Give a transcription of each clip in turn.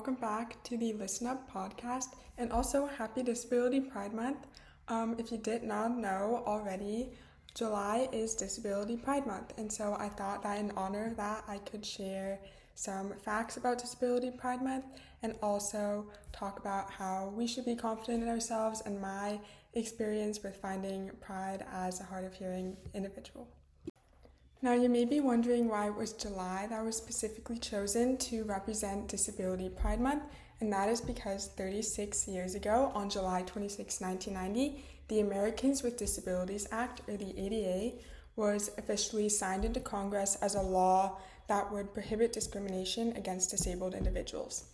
welcome back to the Listen Up podcast, and also happy Disability Pride Month. If you did not know already, July is Disability Pride Month, and so I thought that in honor of that, I could share some facts about Disability Pride Month and also talk about how we should be confident in ourselves and my experience with finding pride as a hard of hearing individual. Now, you may be wondering why it was July that was specifically chosen to represent Disability Pride Month, and that is because 36 years ago, on July 26, 1990, the Americans with Disabilities Act, or the ADA, was officially signed into Congress as a law that would prohibit discrimination against disabled individuals.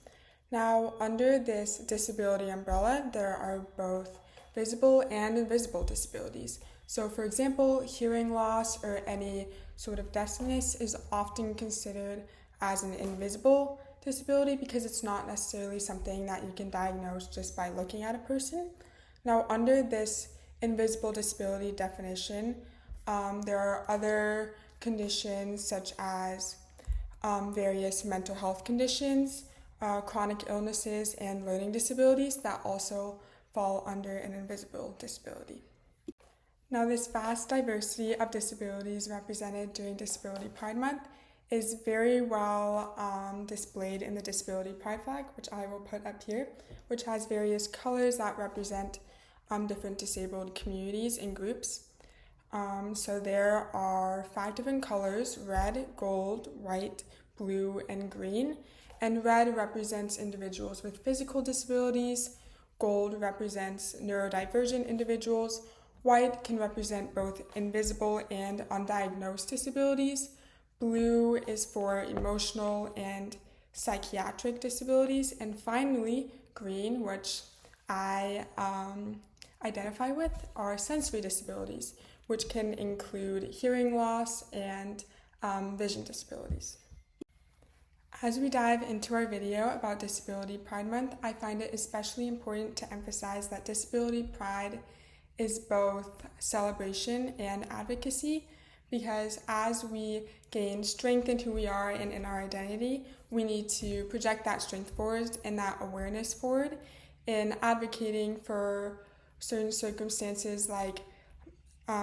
Now, under this disability umbrella, there are both visible and invisible disabilities. So, for example, hearing loss or any sort of deafness is often considered as an invisible disability because it's not necessarily something that you can diagnose just by looking at a person. Now, under this invisible disability definition, there are other conditions such as various mental health conditions, chronic illnesses, and learning disabilities that also fall under an invisible disability. Now, this vast diversity of disabilities represented during Disability Pride Month is very well displayed in the Disability Pride flag, which I will put up here, which has various colors that represent different disabled communities and groups. So there are 5 different colors: red, gold, white, blue, and green. And red represents individuals with physical disabilities, gold represents neurodivergent individuals, white can represent both invisible and undiagnosed disabilities. Blue is for emotional and psychiatric disabilities. And finally, green, which I identify with, are sensory disabilities, which can include hearing loss and vision disabilities. As we dive into our video about Disability Pride Month, I find it especially important to emphasize that Disability Pride is both celebration and advocacy, because as we gain strength in who we are and in our identity, we need to project that strength forward and that awareness forward in advocating for certain circumstances like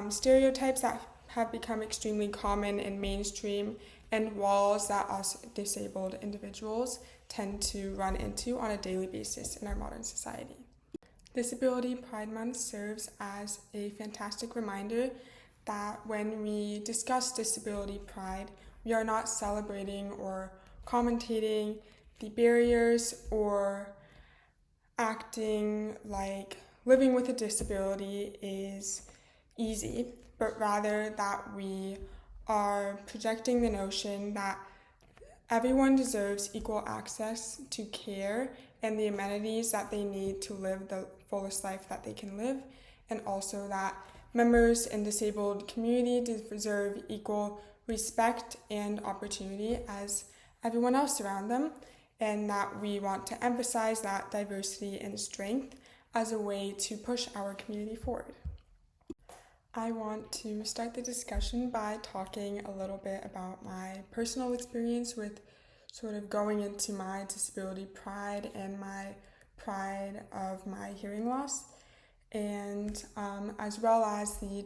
stereotypes that have become extremely common and mainstream, and walls that us disabled individuals tend to run into on a daily basis in our modern society. Disability Pride Month serves as a fantastic reminder that when we discuss disability pride, we are not celebrating or commentating the barriers or acting like living with a disability is easy, but rather that we are projecting the notion that everyone deserves equal access to care and the amenities that they need to live the fullest life that they can live, and also that members in disabled community deserve equal respect and opportunity as everyone else around them, and that we want to emphasize that diversity and strength as a way to push our community forward. I want to start the discussion by talking a little bit about my personal experience with sort of going into my disability pride and my pride of my hearing loss, and as well as the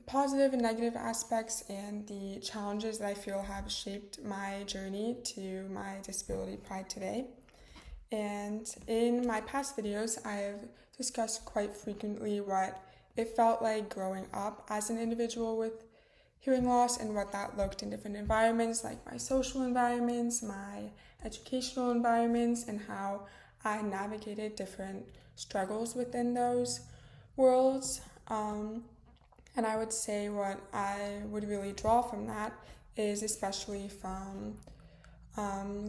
positive and negative aspects and the challenges that I feel have shaped my journey to my disability pride today. And in my past videos, I've discussed quite frequently what it felt like growing up as an individual with hearing loss and what that looked in different environments, like my social environments, my educational environments, and how I navigated different struggles within those worlds. And I would say what I would really draw from that is especially from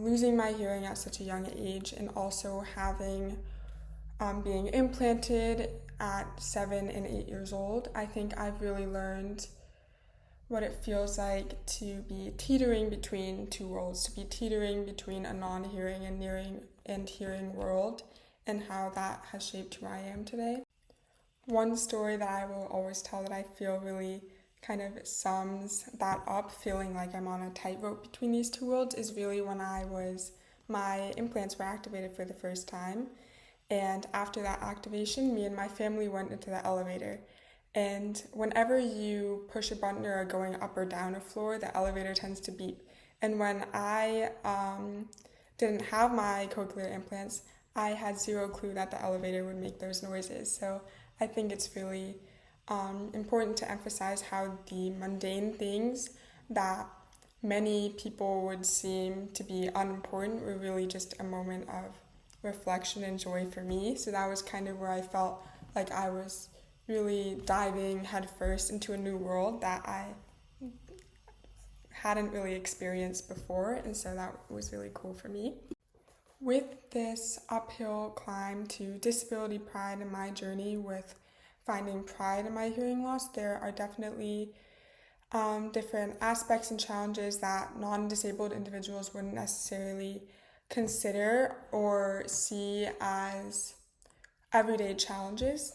losing my hearing at such a young age, and also having being implanted at 7 and 8 years old. I think I've really learned what it feels like to be teetering between two worlds, to be teetering between a non-hearing and hearing world, and how that has shaped who I am today. One story that I will always tell that I feel really kind of sums that up, feeling like I'm on a tightrope between these two worlds, is really when I was my implants were activated for the first time. And after that activation, me and my family went into the elevator. And whenever you push a button or are going up or down a floor, the elevator tends to beep. And when I didn't have my cochlear implants, I had zero clue that the elevator would make those noises. So I think it's really important to emphasize how the mundane things that many people would seem to be unimportant were really just a moment of reflection and joy for me. So that was kind of where I felt like I was really diving headfirst into a new world that I hadn't really experienced before, and so that was really cool for me. With this uphill climb to disability pride in my journey with finding pride in my hearing loss, there are definitely different aspects and challenges that non-disabled individuals wouldn't necessarily consider or see as everyday challenges.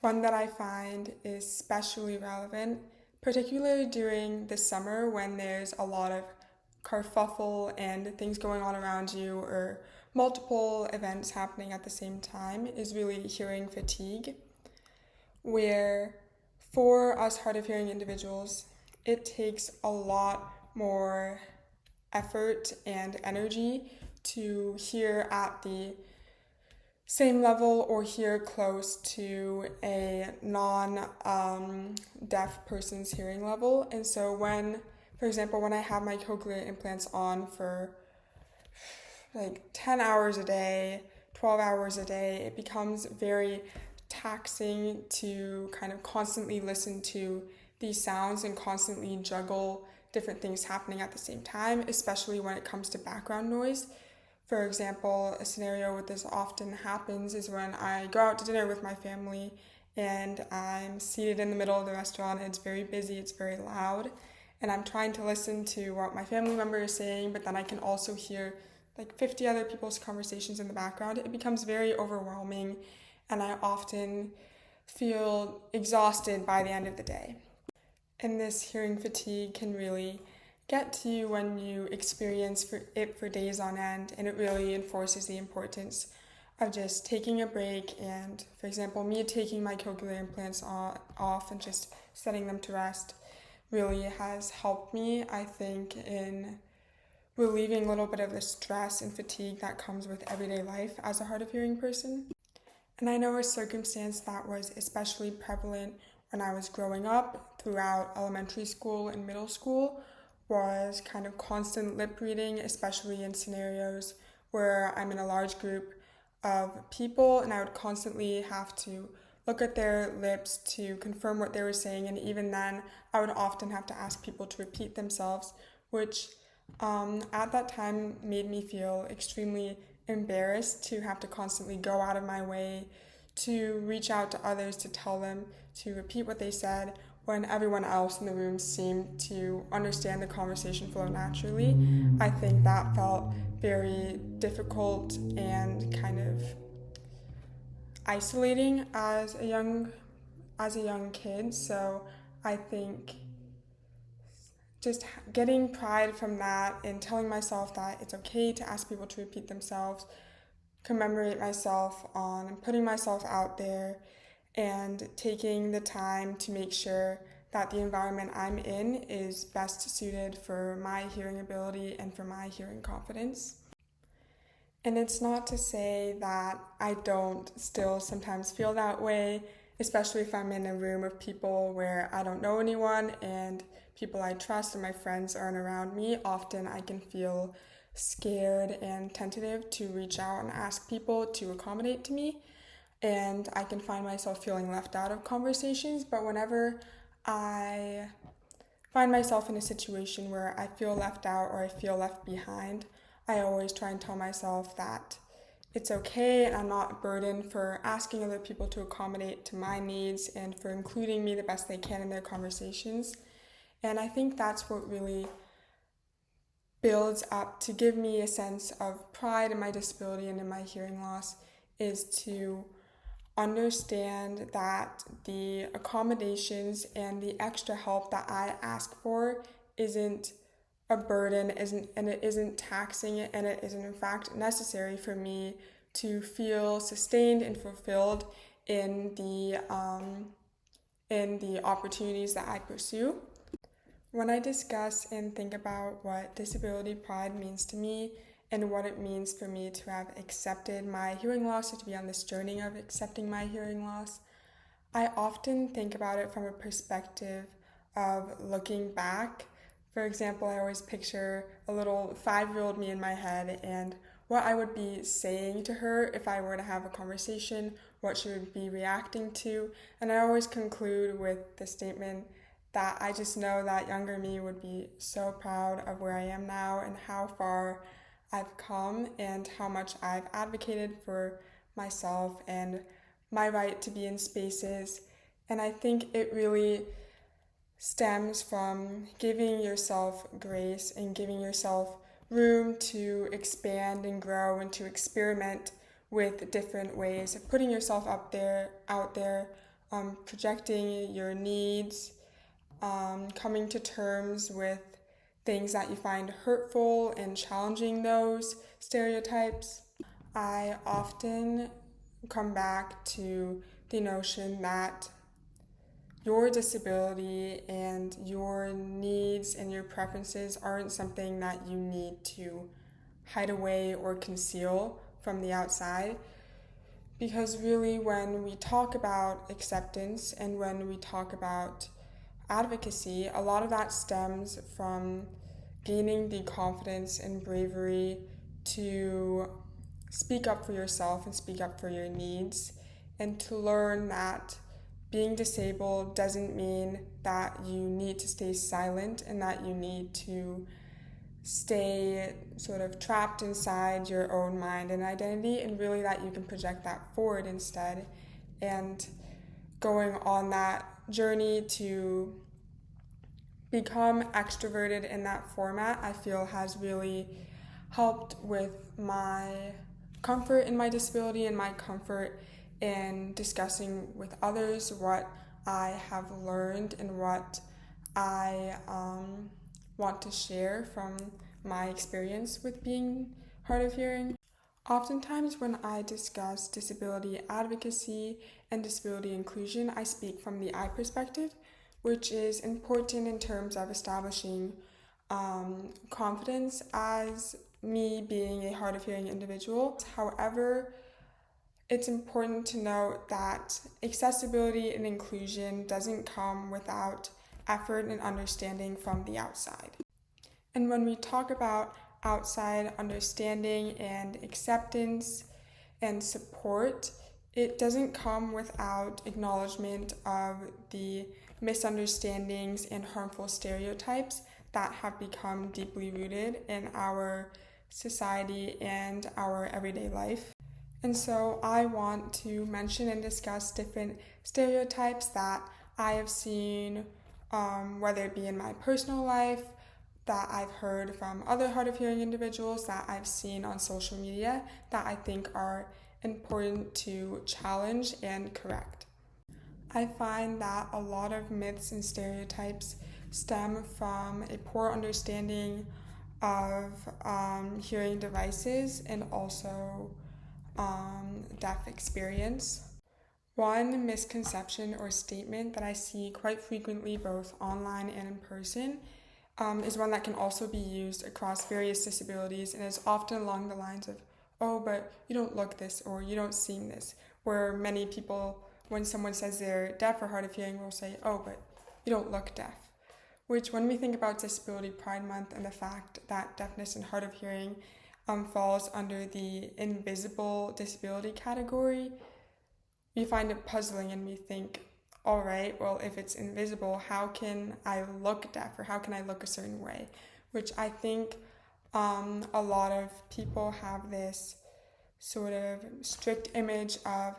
One that I find is especially relevant, particularly during the summer when there's a lot of kerfuffle and things going on around you or multiple events happening at the same time, is really hearing fatigue, where for us hard of hearing individuals, it takes a lot more effort and energy to hear at the same level or hear close to a non-deaf person's hearing level. And so when, for example, when I have my cochlear implants on for like 10 hours a day, 12 hours a day, it becomes very taxing to kind of constantly listen to these sounds and constantly juggle different things happening at the same time, especially when it comes to background noise. For example, a scenario where this often happens is when I go out to dinner with my family and I'm seated in the middle of the restaurant and it's very busy, it's very loud, and I'm trying to listen to what my family member is saying, but then I can also hear like 50 other people's conversations in the background. It becomes very overwhelming and I often feel exhausted by the end of the day. And this hearing fatigue can really get to you when you experience it for days on end, and it really enforces the importance of just taking a break. And for example, me taking my cochlear implants off and just setting them to rest really has helped me, I think, in relieving a little bit of the stress and fatigue that comes with everyday life as a hard of hearing person. And I know a circumstance that was especially prevalent when I was growing up throughout elementary school and middle school was kind of constant lip reading, especially in scenarios where I'm in a large group of people and I would constantly have to look at their lips to confirm what they were saying, and even then I would often have to ask people to repeat themselves, which at that time made me feel extremely embarrassed to have to constantly go out of my way to reach out to others to tell them to repeat what they said when everyone else in the room seemed to understand the conversation flow naturally. I think that felt very difficult and kind of isolating as a young kid. So I think just getting pride from that and telling myself that it's okay to ask people to repeat themselves, commemorate myself on putting myself out there, and taking the time to make sure that the environment I'm in is best suited for my hearing ability and for my hearing confidence. And it's not to say that I don't still sometimes feel that way, especially if I'm in a room of people where I don't know anyone and people I trust and my friends aren't around me. Often I can feel scared and tentative to reach out and ask people to accommodate to me, and I can find myself feeling left out of conversations. But whenever I find myself in a situation where I feel left out or I feel left behind, I always try and tell myself that it's okay and I'm not a burden for asking other people to accommodate to my needs and for including me the best they can in their conversations. And I think that's what really builds up to give me a sense of pride in my disability and in my hearing loss, is to understand that the accommodations and the extra help that I ask for isn't a burden and it isn't taxing and it isn't in fact necessary for me to feel sustained and fulfilled in the opportunities that I pursue. When I discuss and think about what disability pride means to me and what it means for me to have accepted my hearing loss or to be on this journey of accepting my hearing loss, I often think about it from a perspective of looking back. For example, I always picture a little 5-year-old me in my head and what I would be saying to her if I were to have a conversation, what she would be reacting to, and I always conclude with the statement that I just know that younger me would be so proud of where I am now and how far I've come and how much I've advocated for myself and my right to be in spaces. And I think it really stems from giving yourself grace and giving yourself room to expand and grow and to experiment with different ways of putting yourself out there, projecting your needs, coming to terms with things that you find hurtful and challenging those stereotypes. I often come back to the notion that your disability and your needs and your preferences aren't something that you need to hide away or conceal from the outside. Because really, when we talk about acceptance and when we talk about advocacy, a lot of that stems from gaining the confidence and bravery to speak up for yourself and speak up for your needs, and to learn that being disabled doesn't mean that you need to stay silent and that you need to stay sort of trapped inside your own mind and identity, and really that you can project that forward instead. And going on that journey to become extroverted in that format, I feel has really helped with my comfort in my disability and my comfort in discussing with others what I have learned and what I want to share from my experience with being hard of hearing. Oftentimes, when I discuss disability advocacy and disability inclusion, I speak from the I perspective, which is important in terms of establishing confidence as me being a hard of hearing individual. However, it's important to note that accessibility and inclusion doesn't come without effort and understanding from the outside. And when we talk about outside understanding and acceptance and support, it doesn't come without acknowledgement of the misunderstandings and harmful stereotypes that have become deeply rooted in our society and our everyday life. And so I want to mention and discuss different stereotypes that I have seen, whether it be in my personal life, that I've heard from other hard of hearing individuals, that I've seen on social media, that I think are important to challenge and correct. I find that a lot of myths and stereotypes stem from a poor understanding of hearing devices and also deaf experience. One misconception or statement that I see quite frequently both online and in person is one that can also be used across various disabilities and is often along the lines of, oh, but you don't look this or you don't seem this, where many people, when someone says they're deaf or hard of hearing, will say, oh, but you don't look deaf. Which, when we think about Disability Pride Month and the fact that deafness and hard of hearing falls under the invisible disability category, we find it puzzling and we think, all right, well, if it's invisible, how can I look deaf or how can I look a certain way? Which I think a lot of people have this sort of strict image of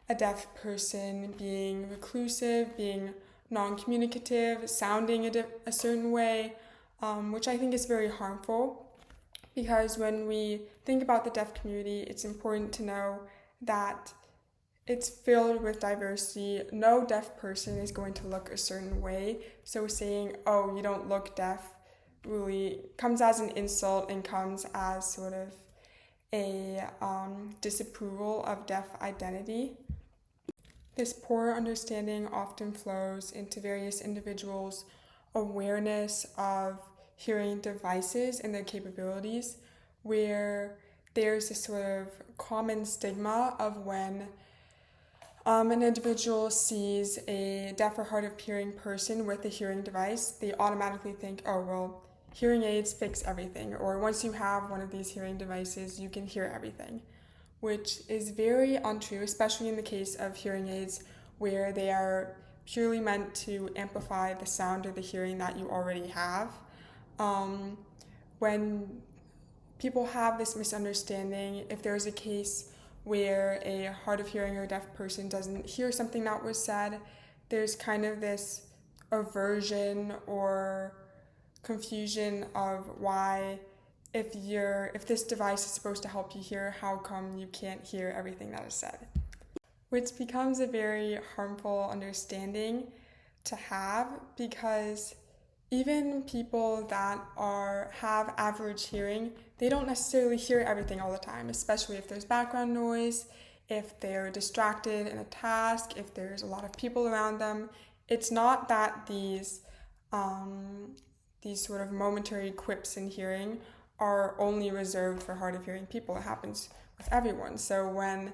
a deaf person being reclusive, being non-communicative, sounding a certain way, which I think is very harmful, because when we think about the deaf community, it's important to know that it's filled with diversity. No deaf person is going to look a certain way, so saying, oh, you don't look deaf, really comes as an insult and comes as sort of a disapproval of deaf identity. This poor understanding often flows into various individuals' awareness of hearing devices and their capabilities, where there's this sort of common stigma of when an individual sees a deaf or hard of hearing person with a hearing device, they automatically think, oh, well, hearing aids fix everything, or once you have one of these hearing devices, you can hear everything, which is very untrue, especially in the case of hearing aids where they are purely meant to amplify the sound or the hearing that you already have. When people have this misunderstanding, if there's a case where a hard of hearing or deaf person doesn't hear something that was said, there's kind of this aversion or confusion of why, if this device is supposed to help you hear, how come you can't hear everything that is said? Which becomes a very harmful understanding to have, because even people that have average hearing, they don't necessarily hear everything all the time, especially if there's background noise, if they're distracted in a task, if there's a lot of people around them. It's not that these sort of momentary quips in hearing are only reserved for hard of hearing people. It happens with everyone. So when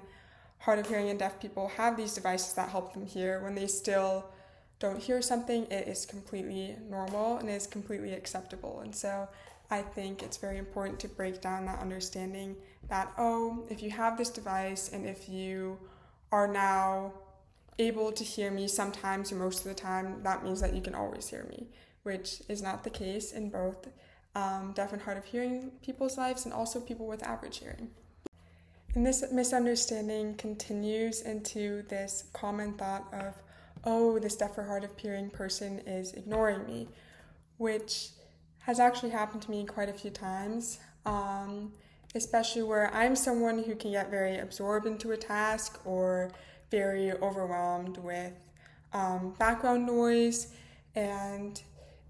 hard of hearing and deaf people have these devices that help them hear, when they still don't hear something, it is completely normal and is completely acceptable. And so I think it's very important to break down that understanding that, oh, if you have this device and if you are now able to hear me sometimes or most of the time, that means that you can always hear me, which is not the case in both deaf and hard of hearing people's lives and also people with average hearing. And this misunderstanding continues into this common thought of, oh, this deaf or hard of hearing person is ignoring me, which has actually happened to me quite a few times, especially where I'm someone who can get very absorbed into a task or very overwhelmed with background noise, and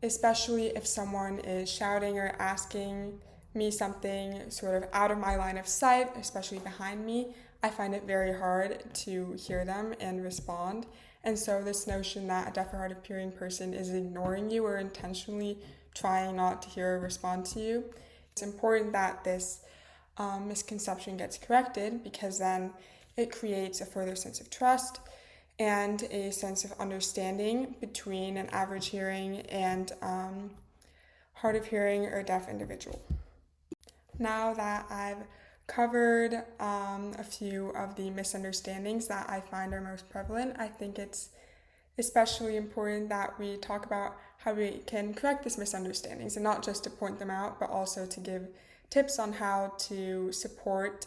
especially if someone is shouting or asking me something sort of out of my line of sight, especially behind me, I find it very hard to hear them and respond. And so this notion that a deaf or hard of hearing person is ignoring you or intentionally trying not to hear or respond to you, it's important that this misconception gets corrected, because then it creates a further sense of trust and a sense of understanding between an average hearing and hard of hearing or deaf individual. Now that I've covered a few of the misunderstandings that I find are most prevalent, I think it's especially important that we talk about how we can correct these misunderstandings, and not just to point them out, but also to give tips on how to support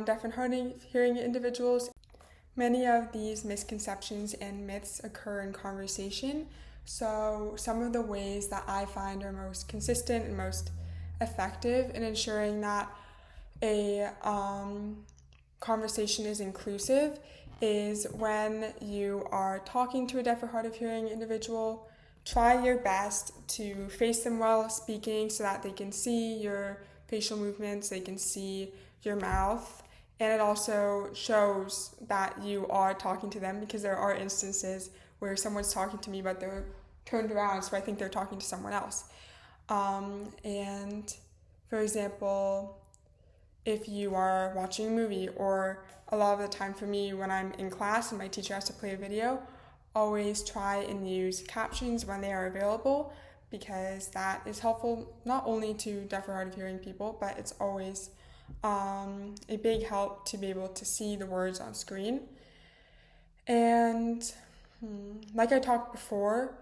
deaf and hard of hearing individuals. Many of these misconceptions and myths occur in conversation, so some of the ways that I find are most consistent and most effective in ensuring that a conversation is inclusive is when you are talking to a deaf or hard of hearing individual, try your best to face them while speaking so that they can see your facial movements, they can see your mouth, and it also shows that you are talking to them, because there are instances where someone's talking to me but they're turned around, so I think they're talking to someone else. And for example, if you are watching a movie, or a lot of the time for me when I'm in class and my teacher has to play a video, always try and use captions when they are available, because that is helpful not only to deaf or hard of hearing people, but it's always a big help to be able to see the words on screen. And like I talked before,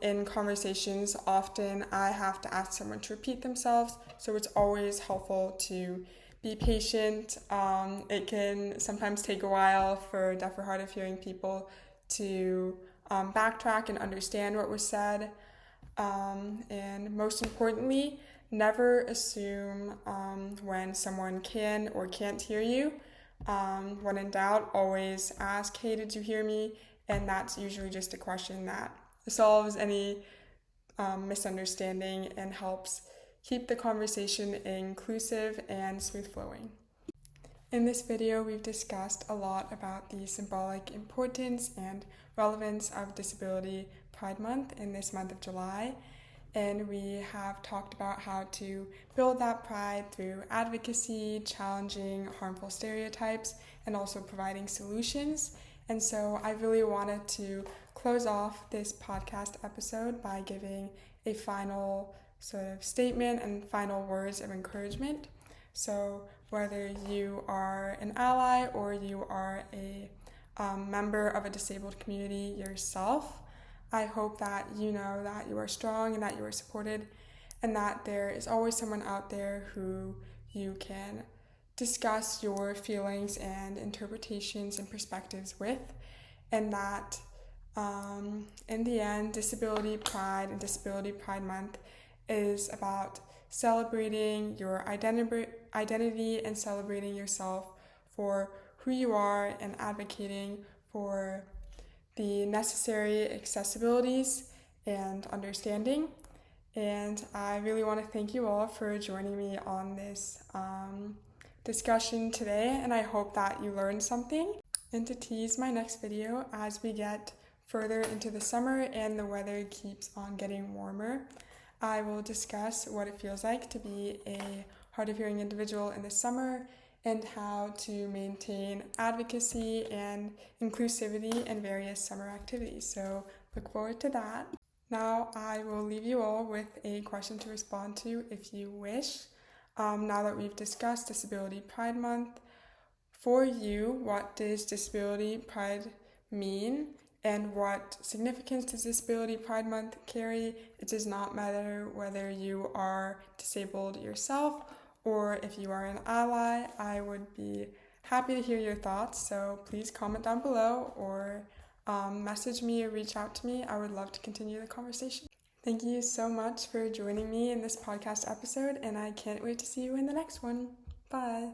in conversations, often I have to ask someone to repeat themselves, so it's always helpful to be patient. It can sometimes take a while for deaf or hard of hearing people to backtrack and understand what was said. And most importantly, never assume when someone can or can't hear you. When in doubt, always ask, hey, did you hear me? And that's usually just a question that solves any misunderstanding and helps keep the conversation inclusive and smooth flowing. In this video, we've discussed a lot about the symbolic importance and relevance of Disability Pride Month in this month of July. And we have talked about how to build that pride through advocacy, challenging harmful stereotypes, and also providing solutions. And so I really wanted to close off this podcast episode by giving a final sort of statement and final words of encouragement. So whether you are an ally or you are a member of a disabled community yourself, I hope that you know that you are strong and that you are supported, and that there is always someone out there who you can discuss your feelings and interpretations and perspectives with, and that in the end, Disability Pride and Disability Pride Month is about celebrating your identity and celebrating yourself for who you are and advocating for the necessary accessibilities and understanding. And I really want to thank you all for joining me on this discussion today, and I hope that you learned something. And to tease my next video, as we get further into the summer and the weather keeps on getting warmer, I will discuss what it feels like to be a hard of hearing individual in the summer and how to maintain advocacy and inclusivity in various summer activities. So look forward to that. Now I will leave you all with a question to respond to if you wish. Now that we've discussed Disability Pride Month, for you, what does Disability Pride mean? And what significance does Disability Pride Month carry? It does not matter whether you are disabled yourself or if you are an ally. I would be happy to hear your thoughts, so please comment down below or message me or reach out to me. I would love to continue the conversation. Thank you so much for joining me in this podcast episode, and I can't wait to see you in the next one. Bye.